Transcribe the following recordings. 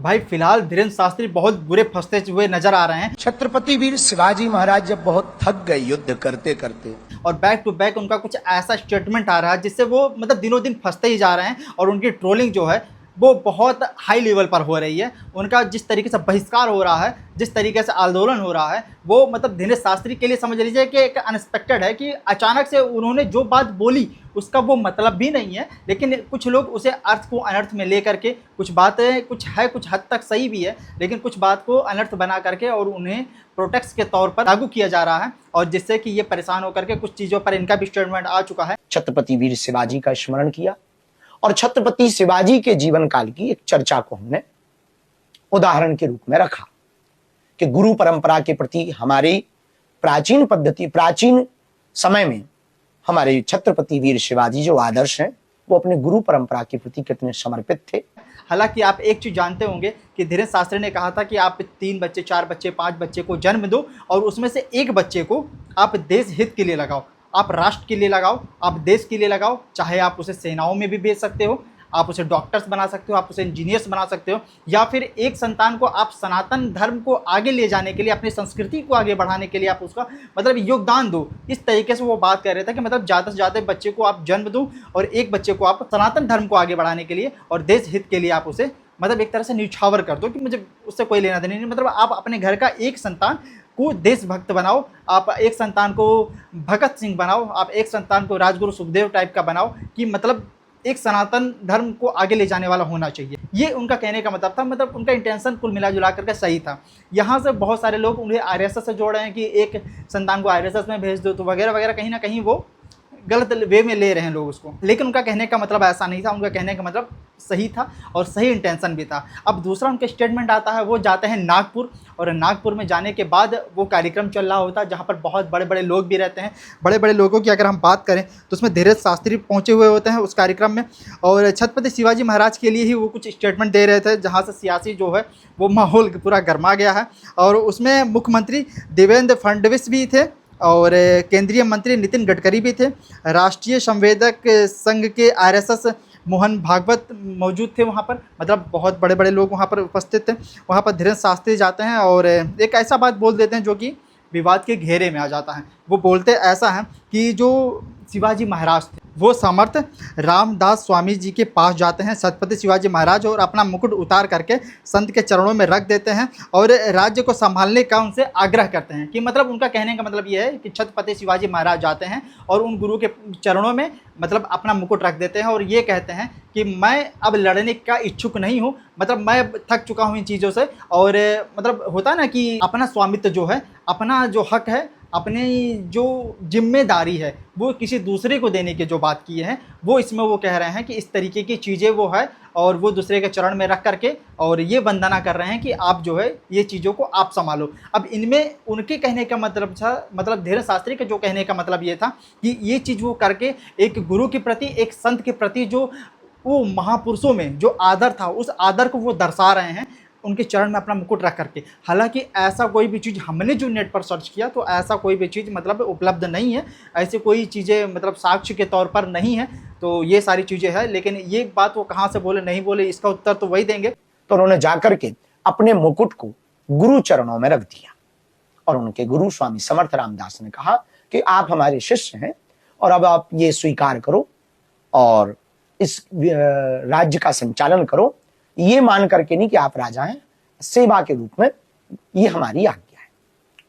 भाई फिलहाल धीरेन्द्र शास्त्री बहुत बुरे फंसते हुए नजर आ रहे हैं। छत्रपति वीर शिवाजी महाराज जब बहुत थक गए युद्ध करते करते और बैक टू बैक उनका कुछ ऐसा स्टेटमेंट आ रहा है जिससे वो मतलब दिनों दिन फंसते ही जा रहे हैं और उनकी ट्रोलिंग जो है वो बहुत हाई लेवल पर हो रही है। उनका जिस तरीके से बहिष्कार हो रहा है, जिस तरीके से आंदोलन हो रहा है, वो मतलब धीरेन्द्र शास्त्री के लिए समझ लीजिए कि एक अनएक्सपेक्टेड है कि अचानक से उन्होंने जो बात बोली उसका वो मतलब भी नहीं है, लेकिन कुछ लोग उसे अर्थ को अनर्थ में ले करके कुछ बातें कुछ हद तक सही भी है, लेकिन कुछ बात को अनर्थ बना करके और उन्हें प्रोटेक्ट के तौर पर लागू किया जा रहा है और जिससे कि ये परेशान होकर के कुछ चीज़ों पर इनका भी स्टेटमेंट आ चुका है। छत्रपति वीर शिवाजी का स्मरण किया और छत्रपति शिवाजी के जीवन काल की एक चर्चा को हमने उदाहरण के रूप में रखा कि गुरु परंपरा के प्रति हमारी प्राचीन समय में हमारे छत्रपति वीर शिवाजी जो आदर्श हैं वो अपने गुरु परंपरा के प्रति कितने समर्पित थे। हालांकि आप एक चीज़ जानते होंगे कि धीरेन्द्र शास्त्री ने कहा था कि आप 3 बच्चे 4 बच्चे 5 बच्चे को जन्म दो और उसमें से एक बच्चे को आप देश हित के लिए लगाओ, आप राष्ट्र के लिए लगाओ, आप देश के लिए लगाओ। चाहे आप उसे सेनाओं में भी भेज सकते हो, आप उसे डॉक्टर्स बना सकते हो, आप उसे इंजीनियर्स बना सकते हो, या फिर एक संतान को आप सनातन धर्म को आगे ले जाने के लिए, अपनी संस्कृति को आगे बढ़ाने के लिए आप उसका मतलब योगदान दो। इस तरीके से वो बात कर रहे थे कि मतलब ज़्यादा से ज़्यादा बच्चे को आप जन्म दो और एक बच्चे को आप सनातन धर्म को आगे बढ़ाने के लिए और देश हित के लिए आप उसे मतलब एक तरह से न्यौछावर कर दो कि मुझे उससे कोई लेना देना नहीं। मतलब आप अपने घर का एक संतान को देशभक्त बनाओ, आप एक संतान को भगत सिंह बनाओ, आप एक संतान को राजगुरु सुखदेव टाइप का बनाओ कि मतलब एक सनातन धर्म को आगे ले जाने वाला होना चाहिए। ये उनका कहने का मतलब था, मतलब उनका इंटेंशन कुल मिला जुला करके सही था। यहाँ से बहुत सारे लोग उन्हें आरएसएस से जोड़ रहे हैं कि एक संतान को आरएसएस में भेज दो तो वगैरह वगैरह, कहीं ना कहीं वो गलत वे में ले रहे हैं लोग उसको, लेकिन उनका कहने का मतलब ऐसा नहीं था। उनका कहने का मतलब सही था और सही इंटेंशन भी था। अब दूसरा उनका स्टेटमेंट आता है, वो जाते हैं नागपुर और नागपुर में जाने के बाद वो कार्यक्रम चल रहा होता है जहाँ पर बहुत बड़े बड़े लोग भी रहते हैं। बड़े बड़े लोगों की अगर हम बात करें तो उसमें धीरेन्द्र शास्त्री पहुँचे हुए होते हैं उस कार्यक्रम में और छत्रपति शिवाजी महाराज के लिए ही वो कुछ स्टेटमेंट दे रहे थे, जहाँ से सियासी जो है वो माहौल पूरा गर्मा गया है। और उसमें मुख्यमंत्री देवेंद्र फडणवीस भी थे और केंद्रीय मंत्री नितिन गडकरी भी थे, राष्ट्रीय संवेदक संघ के आरएसएस मोहन भागवत मौजूद थे वहाँ पर। मतलब बहुत बड़े बड़े लोग वहाँ पर उपस्थित थे। वहाँ पर धीरेन्द्र शास्त्री जाते हैं और एक ऐसा बात बोल देते हैं जो कि विवाद के घेरे में आ जाता है। वो बोलते ऐसा है कि जो शिवाजी महाराज थे वो समर्थ रामदास स्वामी जी के पास जाते हैं छत्रपति शिवाजी महाराज और अपना मुकुट उतार करके संत के चरणों में रख देते हैं और राज्य को संभालने का उनसे आग्रह करते हैं। कि मतलब उनका कहने का मतलब ये है कि छत्रपति शिवाजी महाराज जाते हैं और उन गुरु के चरणों में मतलब अपना मुकुट रख देते हैं और ये कहते हैं कि मैं अब लड़ने का इच्छुक नहीं हूँ, मतलब मैं थक चुका हूँ इन चीज़ों से। और मतलब होता है ना कि अपना स्वामित्व जो है, अपना जो हक है, अपनी जो जिम्मेदारी है वो किसी दूसरे को देने की जो बात की है वो इसमें वो कह रहे हैं कि इस तरीके की चीज़ें वो है और वो दूसरे के चरण में रख करके और ये वंदना कर रहे हैं कि आप जो है ये चीज़ों को आप संभालो। अब इनमें उनके कहने का मतलब था, मतलब धीरेन्द्र शास्त्री के जो कहने का मतलब ये था कि ये चीज़ वो करके एक गुरु के प्रति, एक संत के प्रति जो वो महापुरुषों में जो आदर था उस आदर को वो दर्शा रहे हैं उनके चरण में अपना मुकुट रख करके। हालांकि ऐसा कोई भी चीज़ हमने जो नेट पर सर्च किया तो ऐसा कोई भी चीज़ मतलब उपलब्ध नहीं है, ऐसे कोई चीज़ें मतलब साक्ष्य के तौर पर नहीं है। तो ये सारी चीज़ें हैं, लेकिन ये बात वो कहाँ से बोले नहीं बोले इसका उत्तर तो वही देंगे। तो उन्होंने जाकर के अपने मुकुट को गुरु चरणों में रख दिया और उनके गुरु स्वामी समर्थ रामदास ने कहा कि आप हमारे शिष्य हैं और अब आप ये स्वीकार करो और इस राज्य का संचालन करो, ये मान करके नहीं कि आप राजा हैं, सेवा के रूप में ये हमारी आज्ञा है।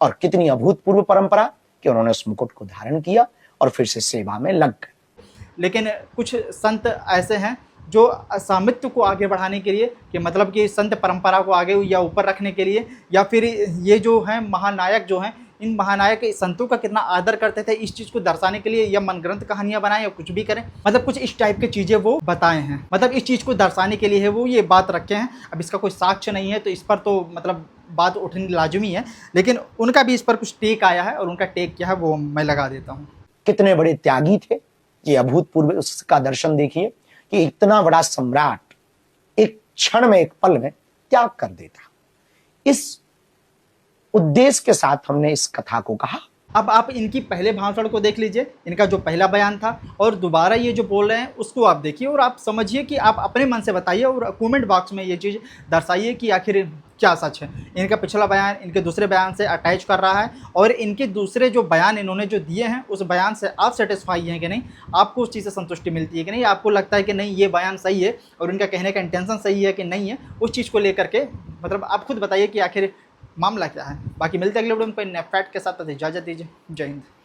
और कितनी अभूतपूर्व परंपरा कि उन्होंने उस मुकुट को धारण किया और फिर से सेवा में लग गए। लेकिन कुछ संत ऐसे हैं जो सामित्व को आगे बढ़ाने के लिए कि मतलब कि संत परंपरा को आगे या ऊपर रखने के लिए, या फिर ये जो हैं महानायक जो हैं, इन महानायक संतों का कितना आदर करते थे इस चीज़ को दर्शाने के लिए, या मनग्रंथ कहानियां बनाएं या कुछ भी करें, मतलब कुछ इस टाइप की चीज़ें वो बताए हैं। मतलब इस चीज़ को दर्शाने के लिए है वो ये बात रखे हैं। अब इसका कोई साक्ष्य नहीं है तो इस पर तो मतलब बात उठनी लाजमी है, लेकिन उनका भी इस पर कुछ टेक आया है और उनका टेक क्या है वो मैं लगा देता हूँ। कितने बड़े त्यागी थे, ये अभूतपूर्व उसका दर्शन देखिए कि इतना बड़ा सम्राट एक क्षण में, एक पल में त्याग कर देता। इस उद्देश्य के साथ हमने इस कथा को कहा अब आप इनकी पहले भाषण को देख लीजिए, इनका जो पहला बयान था, और दोबारा ये जो बोल रहे हैं उसको आप देखिए और आप समझिए कि आप अपने मन से बताइए और कमेंट बॉक्स में ये चीज़ दर्शाइए कि आखिर क्या सच है। इनका पिछला बयान इनके दूसरे बयान से अटैच कर रहा है, और इनके दूसरे जो बयान इन्होंने जो दिए हैं उस बयान से आप सेटिस्फाई हैं कि नहीं, आपको उस चीज़ से संतुष्टि मिलती है कि नहीं, आपको लगता है कि नहीं ये बयान सही है और इनका कहने का इंटेंशन सही है कि नहीं है, उस चीज़ को लेकर के मतलब आप खुद बताइए कि आखिर मामला क्या है। बाकी मिलते हैं अगले वीडियो में कोई नए फैक्ट के साथ, इजाज़त दीजिए। जय हिंद।